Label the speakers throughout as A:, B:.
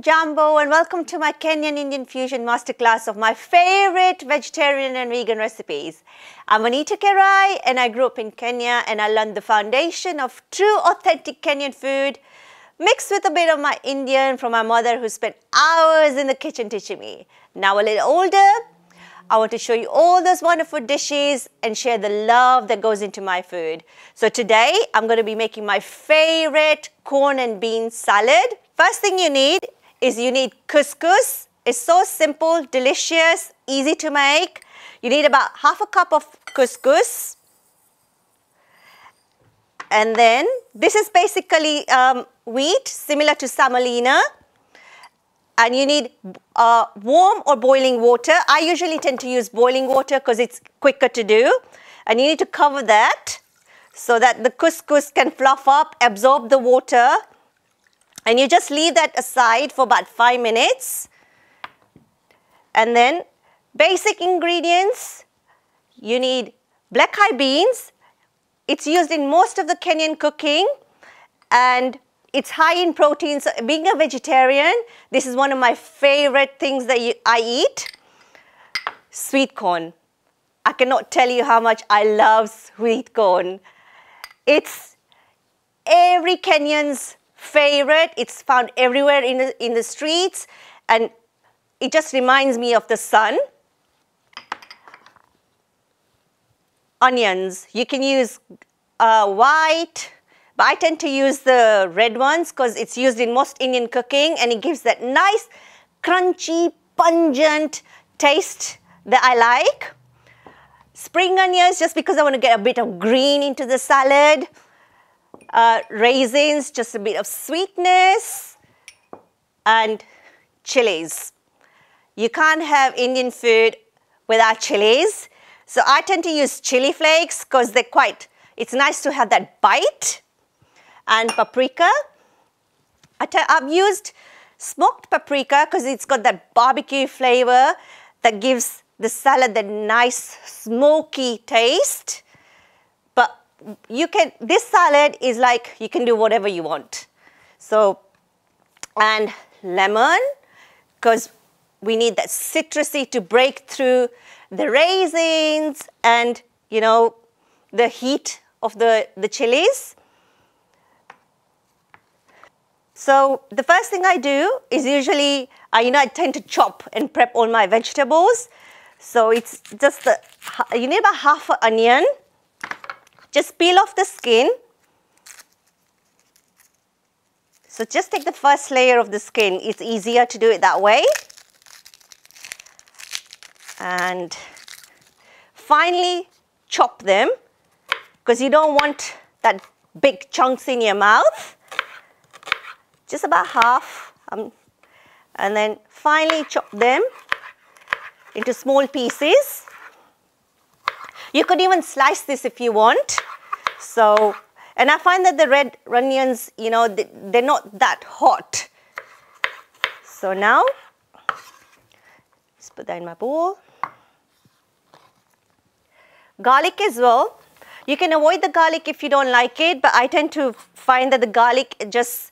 A: Jambo and welcome to my Kenyan-Indian fusion masterclass of my favorite vegetarian and vegan recipes. I'm Anita Kerai and I grew up in Kenya and I learned the foundation of true authentic Kenyan food mixed with a bit of my Indian from my mother who spent hours in the kitchen teaching me. Now a little older, I want to show you all those wonderful dishes and share the love that goes into my food. So today I'm going to be making my favorite corn and bean salad. First thing you need is couscous. It's so simple, delicious, easy to make. You need about half a cup of couscous. And then this is basically wheat, similar to semolina. And you need warm or boiling water. I usually tend to use boiling water because it's quicker to do. And you need to cover that so that the couscous can fluff up, absorb the water. And you just leave that aside for about 5 minutes. And then basic ingredients, you need black eye beans. It's used in most of the Kenyan cooking and it's high in protein. So being a vegetarian, this is one of my favorite things that I eat. Sweet corn. I cannot tell you how much I love sweet corn. It's every Kenyan's favorite. It's found everywhere in the streets and it just reminds me of the sun. Onions, you can use white, but I tend to use the red ones because it's used in most Indian cooking and it gives that nice crunchy pungent taste that I like. Spring onions just because I want to get a bit of green into the salad. Raisins, just a bit of sweetness, and chilies. You can't have Indian food without chilies. So I tend to use chili flakes because it's nice to have that bite. And paprika. I've used smoked paprika because it's got that barbecue flavor that gives the salad that nice smoky taste. This salad is like you can do whatever you want. So, and lemon, because we need that citrusy to break through the raisins and, you know, the heat of the chilies. So the first thing I do is usually, I tend to chop and prep all my vegetables. So it's just, you need about half an onion. Just peel off the skin. So just take the first layer of the skin. It's easier to do it that way. And finally chop them because you don't want that big chunks in your mouth. Just about half. And then finally chop them into small pieces. You could even slice this if you want. So, and I find that the red onions, they're not that hot. So now, let's put that in my bowl. Garlic as well. You can avoid the garlic if you don't like it, but I tend to find that the garlic just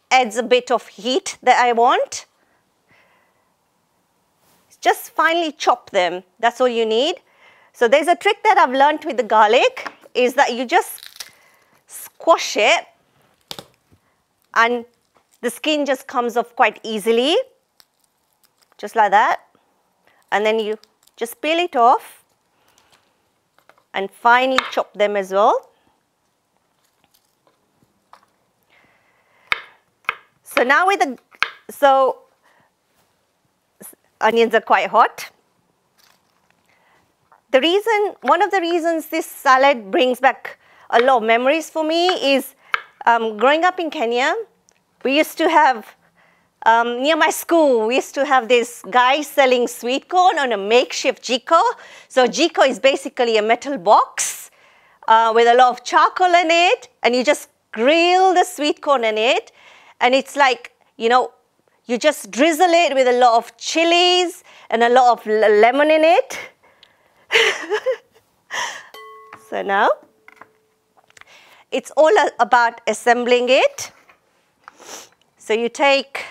A: adds a bit of heat that I want. Just finely chop them. That's all you need. So there's a trick that I've learned with the garlic is that you just squash it and the skin just comes off quite easily, just like that. And then you just peel it off and finely chop them as well. So now onions are quite hot. One of the reasons this salad brings back a lot of memories for me is growing up in Kenya, we used to have, near my school, we used to have this guy selling sweet corn on a makeshift jiko. So jiko is basically a metal box with a lot of charcoal in it and you just grill the sweet corn in it and it's like, you just drizzle it with a lot of chilies and a lot of lemon in it. So now it's all about assembling it. So you take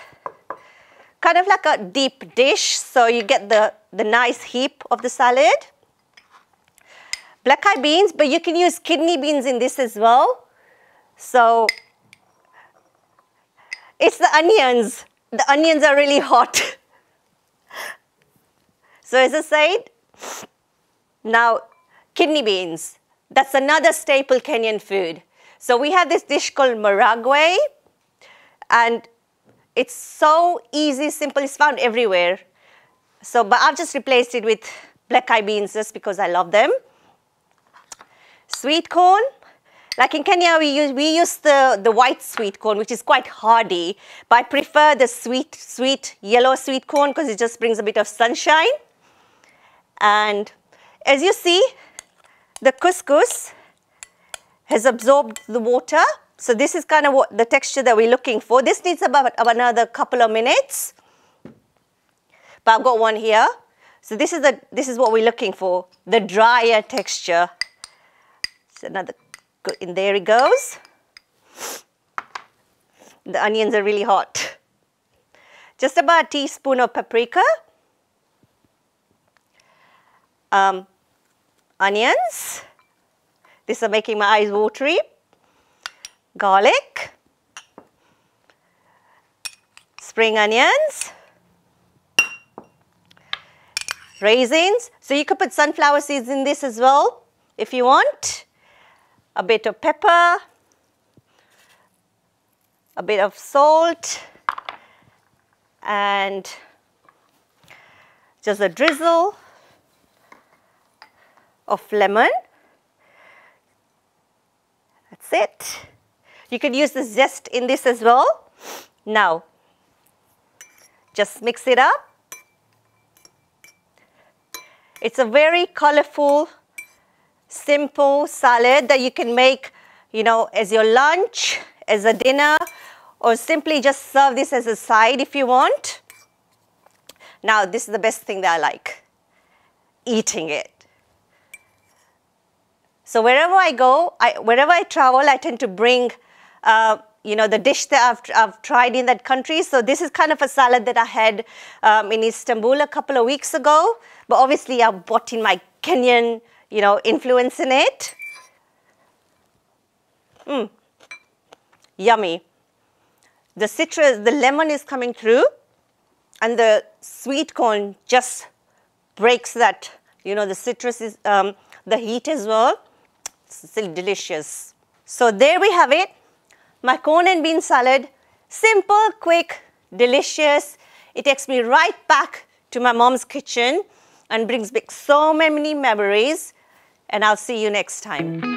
A: kind of like a deep dish, so you get the nice heap of the salad. Black eyed beans, but you can use kidney beans in this as well. So it's the onions. The onions are really hot. So as I said, now kidney beans. That's another staple Kenyan food. So we have this dish called maragwe, and it's so easy, simple, it's found everywhere. So, but I've just replaced it with black eyed beans just because I love them. Sweet corn. Like in Kenya, we use the white sweet corn, which is quite hardy, but I prefer the sweet yellow sweet corn because it just brings a bit of sunshine. And as you see, the couscous has absorbed the water. So this is kind of what the texture that we're looking for. This needs about another couple of minutes, but I've got one here. So this is what we're looking for, the drier texture. So another. And there it goes. The onions are really hot. Just about a teaspoon of paprika. Onions. This is making my eyes watery. Garlic. Spring onions. Raisins. So you could put sunflower seeds in this as well if you want. A bit of pepper, a bit of salt, and just a drizzle of lemon. That's it. You could use the zest in this as well. Now, just mix it up. It's a very colorful, simple salad that you can make, you know, as your lunch, as a dinner, or simply just serve this as a side if you want. Now, this is the best thing that I like, eating it. So wherever I go, wherever I travel, I tend to bring, you know, the dish that I've tried in that country. So this is kind of a salad that I had in Istanbul a couple of weeks ago. But obviously, I've brought in my Kenyan, you know, influence in it. Yummy. The citrus, the lemon is coming through, and the sweet corn just breaks that, you know, the citrus is, the heat as well. It's still delicious. So there we have it, my corn and bean salad. Simple, quick, delicious. It takes me right back to my mom's kitchen and brings back so many memories. And I'll see you next time.